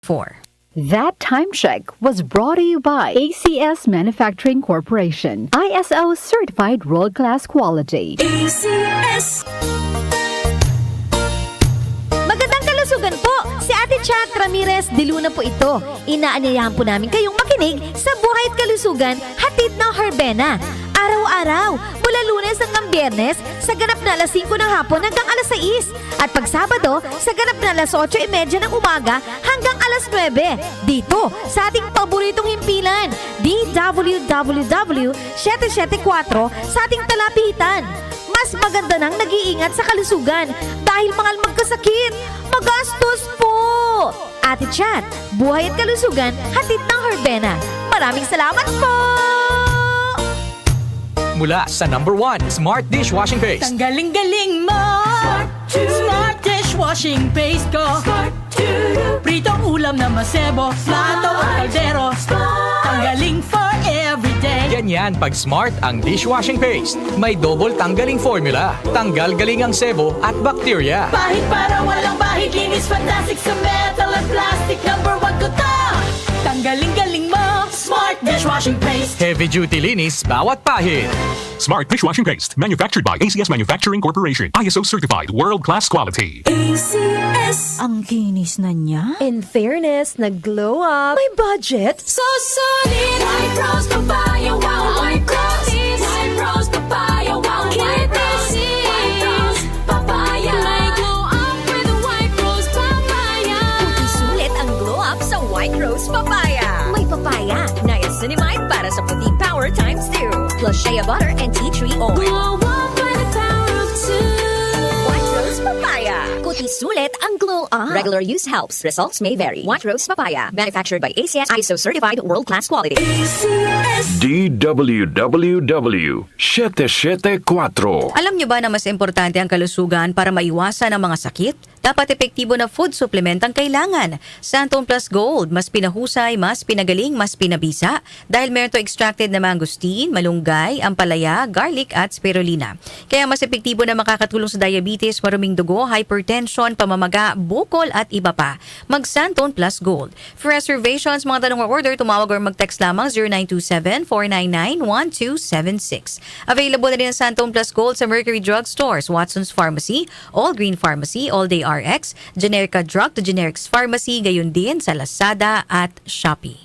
4. That time check was brought to you by ACS Manufacturing Corporation, ISO certified world-class quality. ACS. Magandang kalusugan po! Si Ate Chat Ramirez de Luna po ito. Inaanyayahan po namin kayong makinig sa Buhay at Kalusugan, hatid ng Herbena. Araw-araw, mula Lunes hanggang Biyernes, sa ganap na alas 5 ng hapon hanggang alas 6. At pag Sabado, sa ganap na alas 8:30 ng umaga hanggang alas 9. Dito, sa ating paboritong himpilan, DWWW 774 sa ating talapitan. Mas maganda nang nag-iingat sa kalusugan dahil mahal magkasakit. Magastos po! Ate Chat, Buhay at Kalusugan, hatid ng Herbena. Maraming salamat po! Mula sa number 1, Smart Dishwashing Paste. Ang galing-galing mo! Smart dishwashing paste ko. Pritong ulam na masebo, plato o kaldero. Tanggaling for everyday. Ganyan pag Smart ang dishwashing paste. May double tanggaling formula. Tanggal galing ang sebo at bakterya. Bahid para walang bahid, linis fantastic sa metal at plastic. Number 1 ko to! Tanggaling-galing mo! Smart dishwashing paste. Heavy duty linis bawat pahid. Smart Dishwashing Paste, manufactured by ACS Manufacturing Corporation. ISO certified, world-class quality. ACS. Ang kinis na niya. In fairness, nag-glow up. May budget. So solid. White rose papaya, wow. White rose. White rose papaya, wow. White rose. White rose papaya. May glow up with a white rose papaya. Sulit ang glow up sa White Rose Papaya. May papaya, niacinamide para sa puting power times 2. Plus shea butter and tea tree oil. Glow up by the power of 2. White Rose Papaya. Kuti sulit ang glow up. Regular use helps. Results may vary. White Rose Papaya. Manufactured by ACS ISO certified world-class quality. ACS. DWWW 774. Alam niyo ba na mas importante ang kalusugan para maiwasan ang mga sakit? Dapat epektibo na food supplement ang kailangan. Santon Plus Gold, mas pinahusay, mas pinagaling, mas pinabisa. Dahil meron to extracted na mangosteen, malunggay, ampalaya, garlic at spirulina. Kaya mas epektibo na makakatulong sa diabetes, maruming dugo, hypertension, pamamaga, bukol at iba pa. Mag Santon Plus Gold. For reservations, mga tanong or order, tumawag or mag-text lamang 0927-499-1276. Available na rin ang Santon Plus Gold sa Mercury Drug Stores, Watson's Pharmacy, All Green Pharmacy, All Day RX, Generica Drug to Generics Pharmacy, gayon din sa Lazada at Shopee.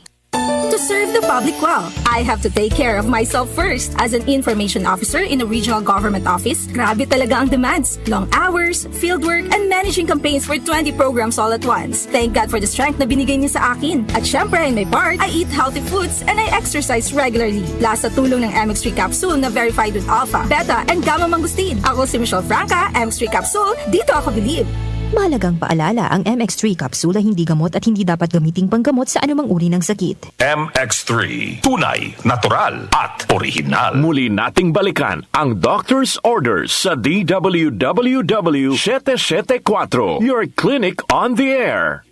To serve the public well, I have to take care of myself first. As an information officer in a regional government office, grabe talaga ang demands. Long hours, fieldwork, and managing campaigns for 20 programs all at once. Thank God for the strength na binigay niya sa akin. At syempre, in my part, I eat healthy foods and I exercise regularly. Plus, sa tulong ng MX3 capsule na verified with alpha, beta, and gamma mangosteen. Ako si Michelle Franca, MX3 capsule, dito ako believe. Mahalagang paalala, ang MX3 capsule ay hindi gamot at hindi dapat gamiting panggamot sa anumang uri ng sakit. MX3, tunay, natural at original. Muli nating balikan ang doctor's orders sa DWWW 774, your clinic on the air.